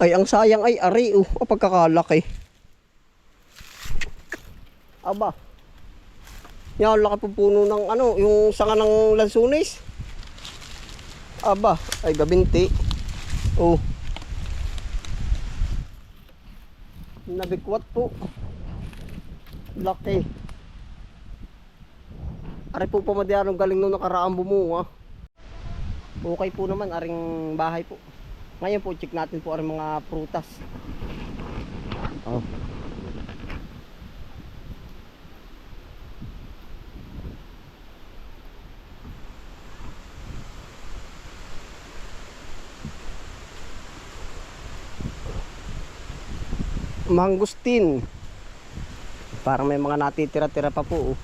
Ay, ang sayang ay ari, pagkakalaki. Aba. Yan, laki po puno ng ano, yung sanga ng lansunis. Aba, ay gabinti. Oh. Nabikwat po. Laki. Ari po pamadyanong galing nung nakaraang bumunga. Okay po naman, aring bahay po. Ngayon po, check natin po aring mga prutas. Oh. Mangustin. Parang may mga natitira-tira pa po.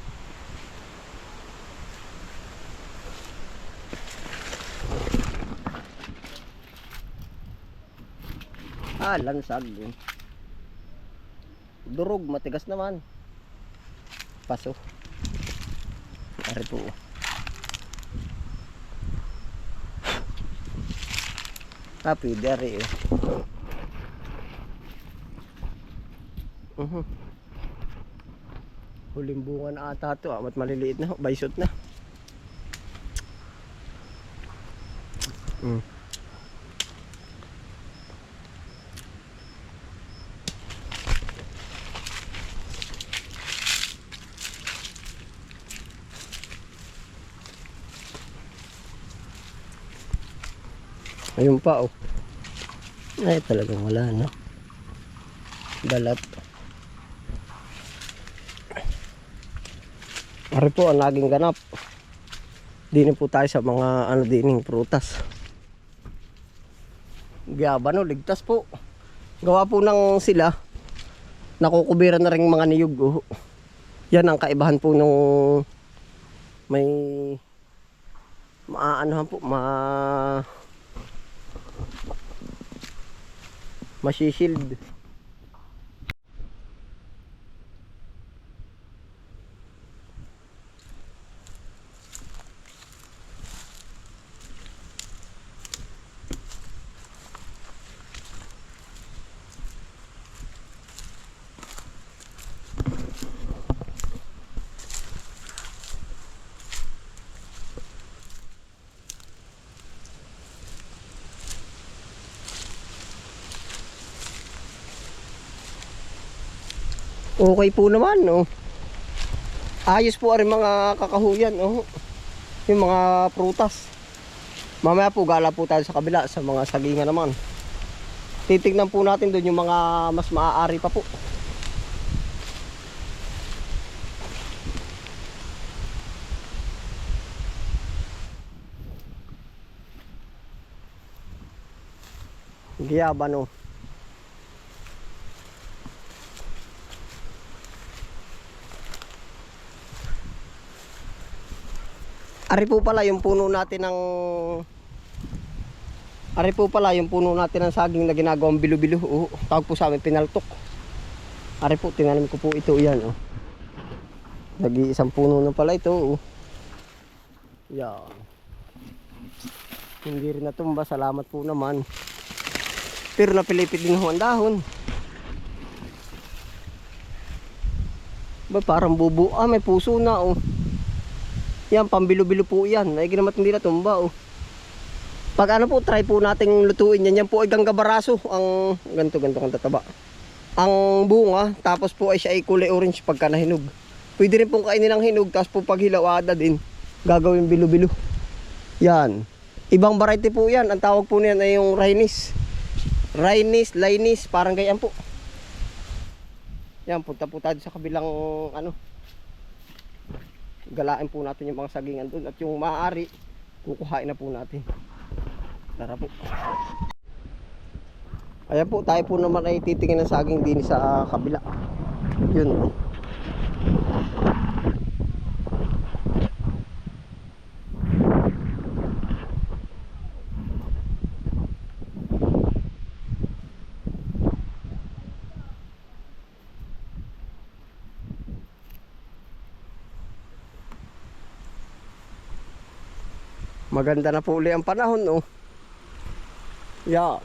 Lansag. Durog, matigas naman. Paso. Ari po. Happy dari. Huling bunga na ata ito. At maliliit na. Baysot na. Ayun pa Ay talagang wala no. Balat. Ari po ang naging ganap. Dinin po tayo sa mga dining prutas. Giyaba ligtas po. Gawa po ng sila. Nakukubiran na rin mga niyog. Yan ang kaibahan po nung may maaanohan po, masishield. Okay po naman ayos po rin mga kakahuyan yung mga prutas. Mamaya po gala po tayo sa kabila sa mga sagingan naman. Titignan po natin doon yung mga mas maaari pa po. Giyaba Ari po pala yung puno natin ng saging na ginagawang bilo-bilo. Tawag po sa amin pinaltok. Ari po, tinanim ko po ito yan Nag-iisang puno na pala ito Yan. Hindi rin natumba, salamat po naman. Pero napilipit din ang dahon. Ba, parang bubu. May puso na Yan, pambilo-bilo po yan. Ay ginamat hindi na tumba Pag po, try po nating lutuin yan. Yan po ay ganggabaraso. Ang ganto kang tataba. Ang bunga, tapos po ay siya ay kulay orange pagka nahinog. Pwede rin pong kainin ng hinog, tapos po pag hilaw din, gagawin bilo-bilo. Yan. Ibang variety po yan. Ang tawag po niyan ay yung Rainis. Lainis, parang ganyan po. Yan, punta po tayo sa kabilang galain po natin yung mga sagingan doon. At yung maaari, kukuhain na po natin. Tara po. Ayan po, tayo po naman ay titingin ng saging din sa kabila. Yun Maganda na po uli ang panahon Yan.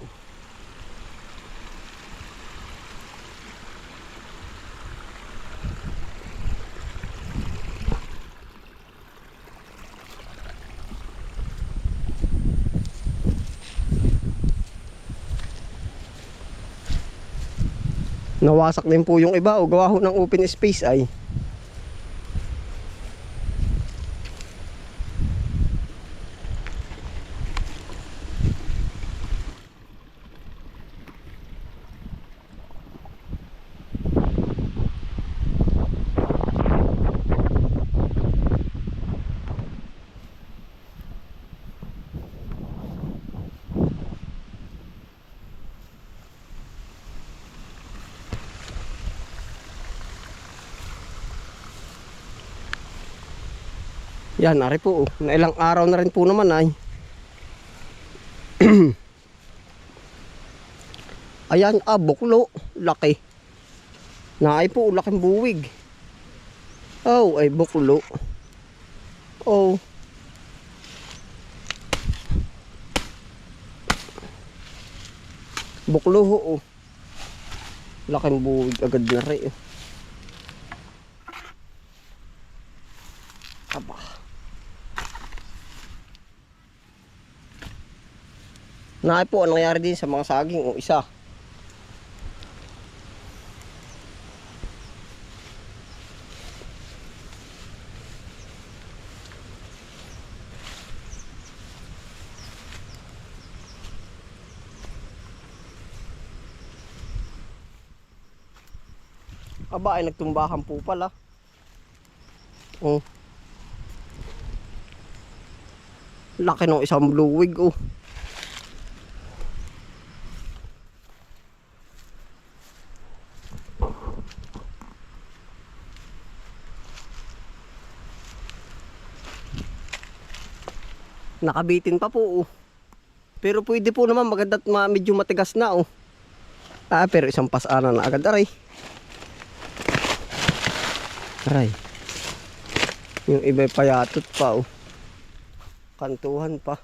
Nawasak din po yung iba o gawa ho ng open space ay. Yan, nari po. Na ilang araw na rin po naman ay. Ayan, buklo. Laki. Naay po, laking buwig. Oh, ay buklo. Oh. Buklo ho. Oh. Laking buwig agad na rin. Aba. Naay po, anong nangyari din sa mga saging o isa. Aba ay nagtumbahan po pala. Oh. Laki ng isang bluewig oh. Nakabitin pa po oh. Pero pwede po naman maganda at medyo matigas na oh. Pero isang pasana na agad aray. Aray. Yung iba payatot pa oh. Kantuhan pa.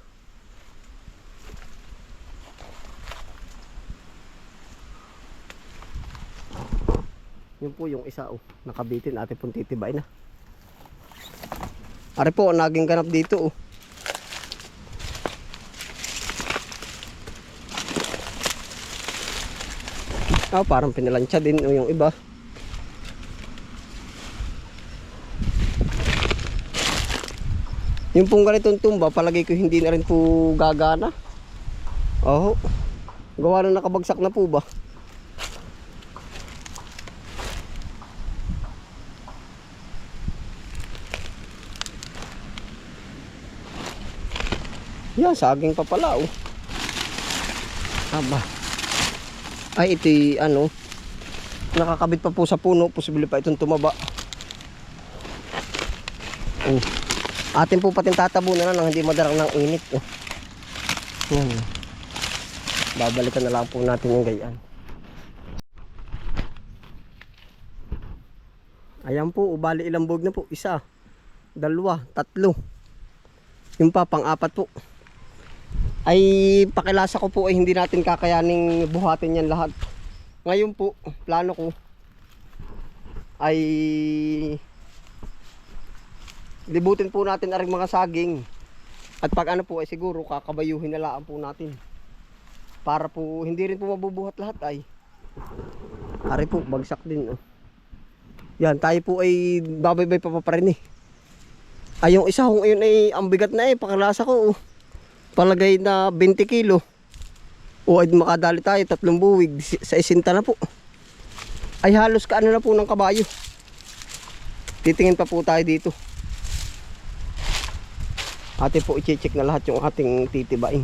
Yun po yung isa oh. Nakabitin, ate pong titibay na. Ari po, naging ganap dito oh. Parang pinalansya din oh, yung iba. Yung pong ganitong tumba, palagay ko hindi na rin po gagana. Oh, gawa na nakabagsak na po ba? Yan, saging pa pala oh. Aba. Ay, ito ano, nakakabit pa po sa puno, posible pa itong tumaba. Oh. Atin po pating tatabunan na nang hindi madarang ng init oh. Babalikan na lang po natin yung gayaan. Ayan po, bali ilang buwig na po. Isa, dalawa, tatlo. Yung pa, pang-apat po. Ay pakilasa ko po ay hindi natin kakayaning buhatin yan lahat. Ngayon po, plano ko ay libutin po natin aring mga saging. At pag ano po ay siguro kakabayuhin na lang po natin. Para po hindi rin po mabubuhat lahat ay. Ari po, bagsak din oh. Yan, tayo po ay babaybay pa rin eh. Ay yung isa kung yun ay ang bigat na eh, pakilasa ko oh. Palagay na 20 kilo. O ay makadali tayo, 3 buwig, sa isinta na po. Ay halos kaano na po ng kabayo. Titingin pa po tayo dito. Ate po i-check na lahat yung ating titibain.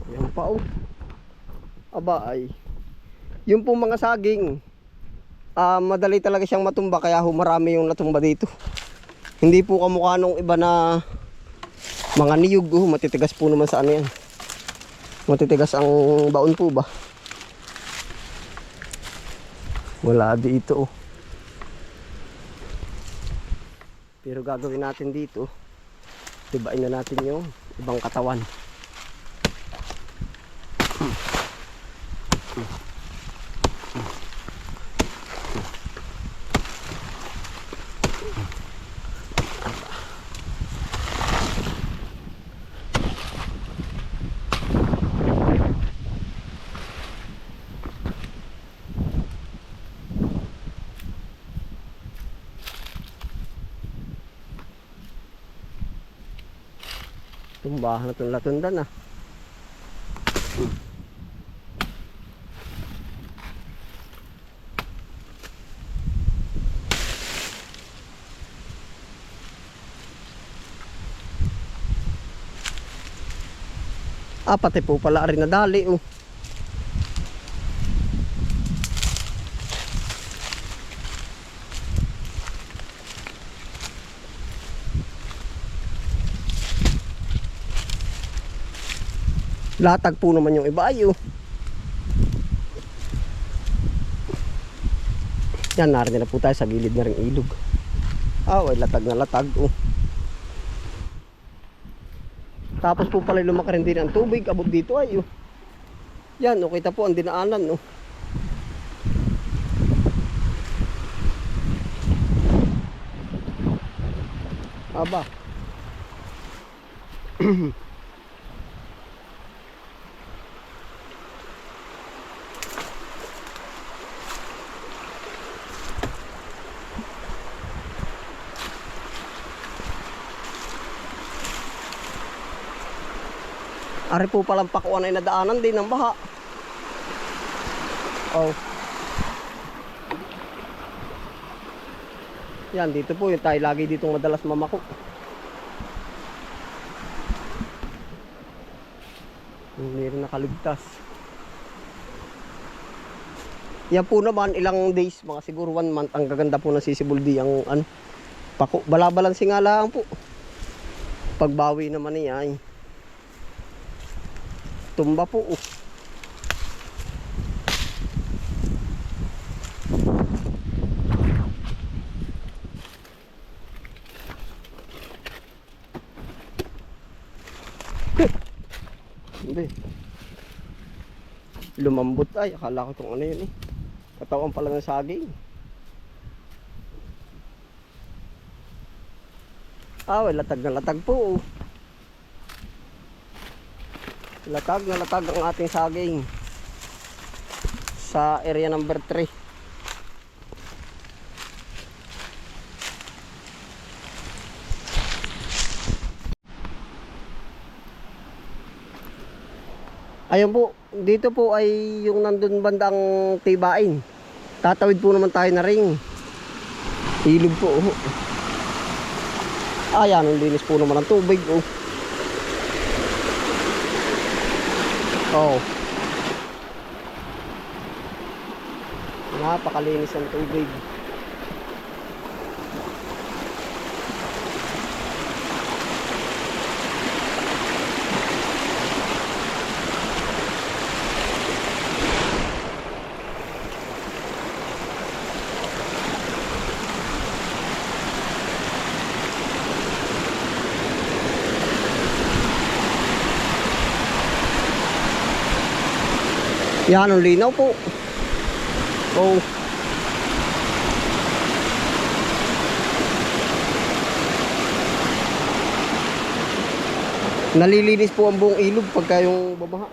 Ayan pa oh. Aba ay. Yung po mga saging, madali talaga siyang matumba kaya marami yung natumba dito. Hindi po kamukha nung iba na mga niyog oh, matitigas po naman sa ano yan. Matitigas ang baon po ba? Wala dito oh. Pero gagawin natin dito, tibain na natin yung ibang katawan. Tumbahan na itong latundan ah. Pati po pala rin nadali oh. Latag po naman yung iba ay oh. Yan, narinig na po tayo sa gilid na ring ilog. Ay, latag na latag oh. Tapos po pala lumaki rin din ang tubig abot dito ay oh. Yan, oh, kita po ang dinaanan oh. Aba. Ari po palang pakuan ay nadaanan din ng baha. Oh. Yan, dito po yung tayo lagi ditong madalas mamako. Hindi rin nakaligtas. Yan po naman ilang days, mga siguro 1 month, ang gaganda po ng sisibuldi ang pako. Balabalansi nga lang po. Pagbawi naman niya ay tumba po oh. Hindi. Lumambot ay, akala ko itong ano yun eh. Katawan pala ng saging. Latag na latag po oh. Latag na latag ang ating saging sa area number 3. Ayun po, dito po ay yung nandun bandang Tibain. Tatawid po naman tayo na ring ilog po oh. Ayan, ang linis po naman ang tubig oh. Oh. Napakalinis ang tubig. Yan, ang linaw po. Oh. Nalilinis po ang buong ilog pagka yung babaha.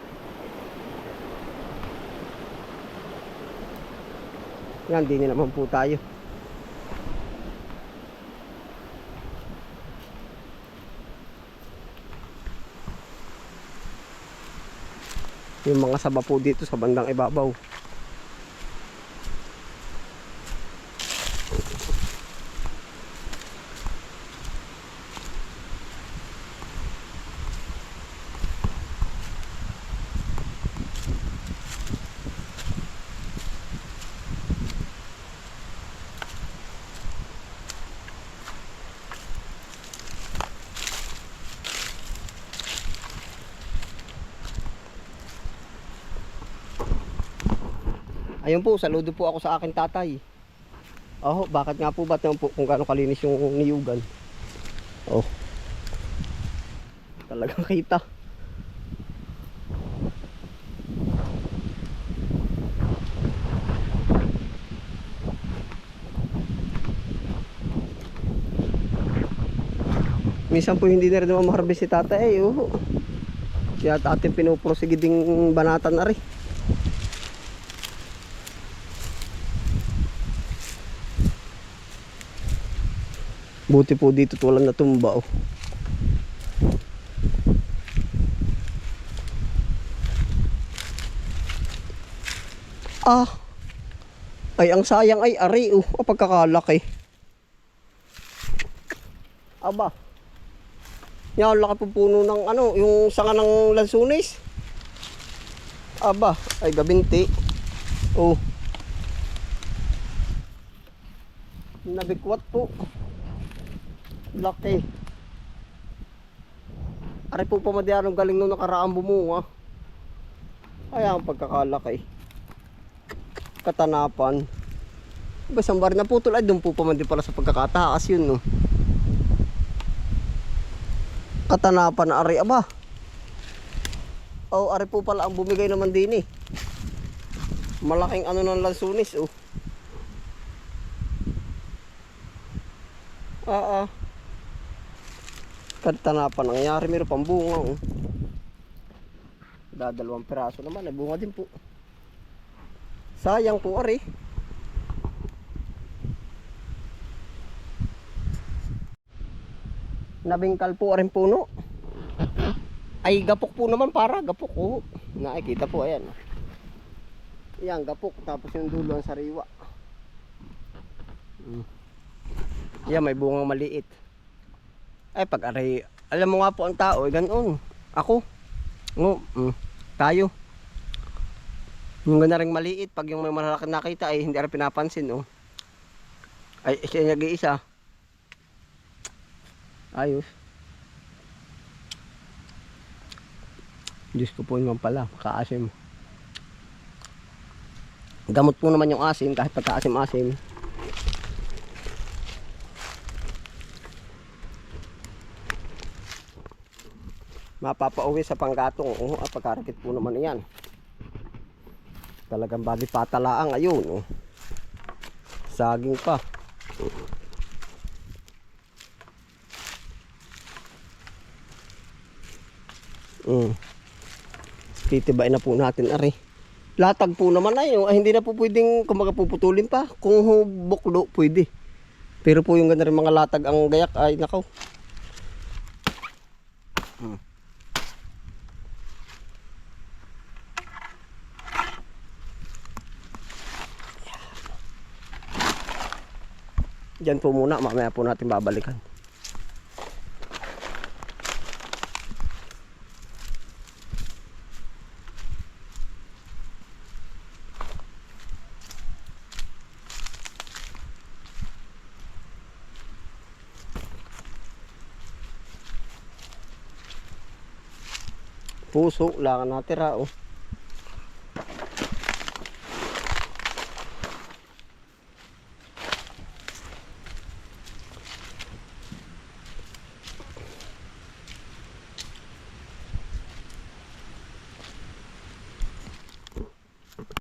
Yan, din naman po tayo. Yung mga saba po dito sa bandang ibabaw. Ayun po, saludo po ako sa aking tatay. Oh, bakit nga po ba po kung gaano kalinis yung niyugan? Oh. Talagang kita. Minsan po hindi na rin naman maharbis si tatay eh. Oh. Kaya ating pinuprosige ding banatan na rin. Buti po dito tulang na tumba oh. Ah, ay ang sayang ay ari oh, o pagkakalaki. Aba. Yan, laki po puno ng ano, yung sanga ng lansunis. Aba, ay gabinti. Oh. Nabikwat po. Laki. Ari po pamadyanong galing nung nakaraang bumunga. Ay ang pagkakalaki. Katanapan. Basang bar na putol ay doon po pamandi pala sa pagkakataas yun no. Katanapan na ari aba. Oh, ari po pala ang bumigay naman din eh. Malaking ano ng lansunis oh. Katanapan nangyari meron pang bunga oh. Dadalawang piraso naman ay bunga din po. Sayang po ari. Nabingkal po rin puno. Ay gapok po naman para gapok oh. Nakikita po ayan. Yan gapok tapos yung dulo ang sariwa. Yan may bungang maliit. Ay pag aray, alam mo nga po ang tao, ganoon. Ako. Tayo. Yung gana ring maliit pag yung may malaki nakita ay hindi rin pinapansin oh. Ay siya nag-iisa. Ayos. Diyos ko po naman pala, makaasim. Gamot po naman yung asim kahit pagkaasim-asim. Mapapauwi sa panggatong. Pagkarakit po naman yan. Talagang bali patalaang ayun. Saging pa. Titibain na po natin ari. Latag po naman ay hindi na po pwedeng kumaga puputulin pa. Kung buklo pwede. Pero po yung ganda rin mga latag ang gayak ay nakaw. Diyan po muna, mamaya po natin babalikan. Puso, lang natira oh.